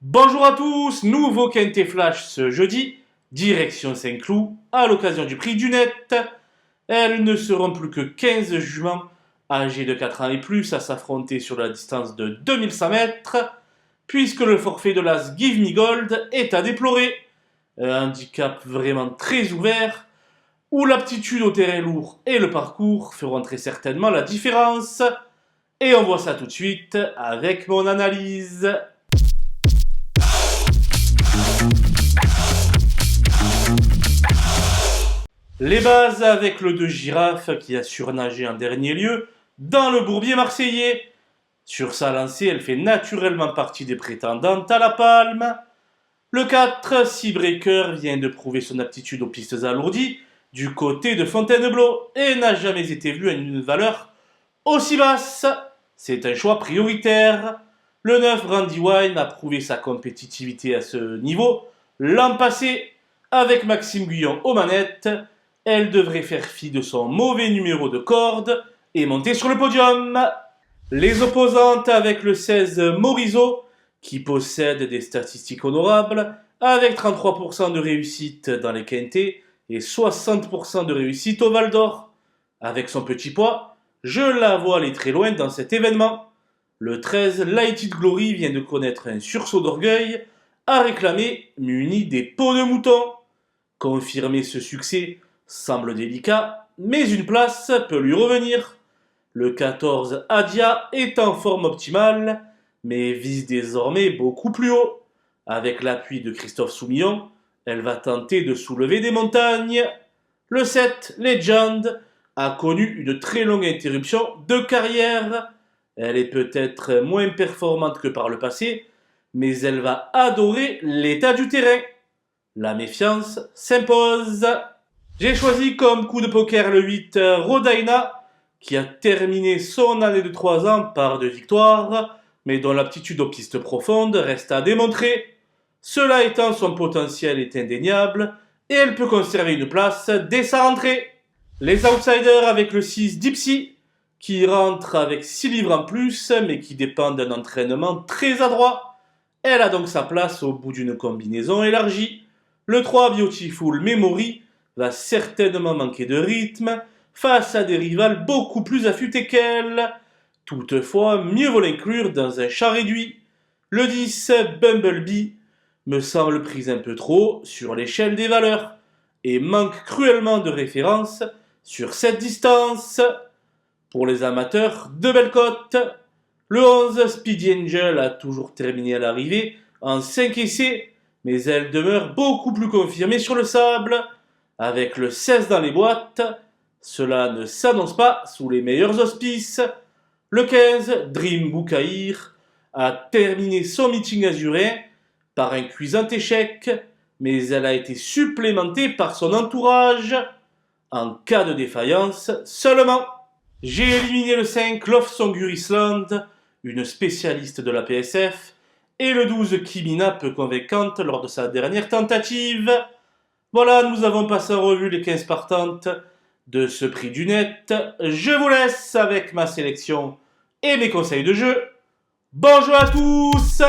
Bonjour à tous, nouveau Quintet Flash ce jeudi, direction Saint-Cloud, à l'occasion du prix du net. Elles ne seront plus que 15 juments âgés de 4 ans et plus à s'affronter sur la distance de 2100 mètres, puisque le forfait de l'As Give Me Gold est à déplorer. Un handicap vraiment très ouvert, où l'aptitude au terrain lourd et le parcours feront très certainement la différence. Et on voit ça tout de suite avec mon analyse. Les bases avec le 2 Girafe qui a surnagé en dernier lieu dans le bourbier marseillais. Sur sa lancée, elle fait naturellement partie des prétendantes à la palme. Le 4, Seabreaker, vient de prouver son aptitude aux pistes alourdies du côté de Fontainebleau et n'a jamais été vu à une valeur aussi basse. C'est un choix prioritaire. Le 9, Randy Wine, a prouvé sa compétitivité à ce niveau l'an passé avec Maxime Guyon aux manettes. Elle devrait faire fi de son mauvais numéro de corde et monter sur le podium. Les opposantes avec le 16 Morisot, qui possède des statistiques honorables, avec 33% de réussite dans les quintets et 60% de réussite au Val d'Or. Avec son petit poids, je la vois aller très loin dans cet événement. Le 13 Lighted Glory vient de connaître un sursaut d'orgueil à réclamer muni des peaux de mouton. Confirmer ce succès semble délicat, mais une place peut lui revenir. Le 14 Adia est en forme optimale, mais vise désormais beaucoup plus haut. Avec l'appui de Christophe Soumillon, elle va tenter de soulever des montagnes. Le 7 Legend a connu une très longue interruption de carrière. Elle est peut-être moins performante que par le passé, mais elle va adorer l'état du terrain. La méfiance s'impose. J'ai choisi comme coup de poker le 8 Rodaina, qui a terminé son année de 3 ans par 2 victoires, mais dont l'aptitude aux pistes profondes reste à démontrer. Cela étant, son potentiel est indéniable, et elle peut conserver une place dès sa rentrée. Les outsiders avec le 6 Dipsy, qui rentre avec 6 livres en plus, mais qui dépend d'un entraînement très adroit. Elle a donc sa place au bout d'une combinaison élargie. Le 3 Beautiful Memory va certainement manquer de rythme face à des rivales beaucoup plus affûtés qu'elle. Toutefois, mieux vaut l'inclure dans un chat réduit. Le 10 Bumblebee me semble prise un peu trop sur l'échelle des valeurs et manque cruellement de référence sur cette distance. Pour les amateurs de belle cote, le 11 Speedy Angel a toujours terminé à l'arrivée en 5 essais, mais elle demeure beaucoup plus confirmée sur le sable. Avec le 16 dans les boîtes, cela ne s'annonce pas sous les meilleurs auspices. Le 15 Dream Boukaïr a terminé son meeting azuréen par un cuisant échec, mais elle a été supplémentée par son entourage en cas de défaillance seulement. J'ai éliminé le 5 Love Songur Island, une spécialiste de la PSF, et le 12 Kimina, peu convaincante lors de sa dernière tentative. Voilà, nous avons passé en revue les 15 partantes de ce prix du net. Je vous laisse avec ma sélection et mes conseils de jeu. Bonjour à tous!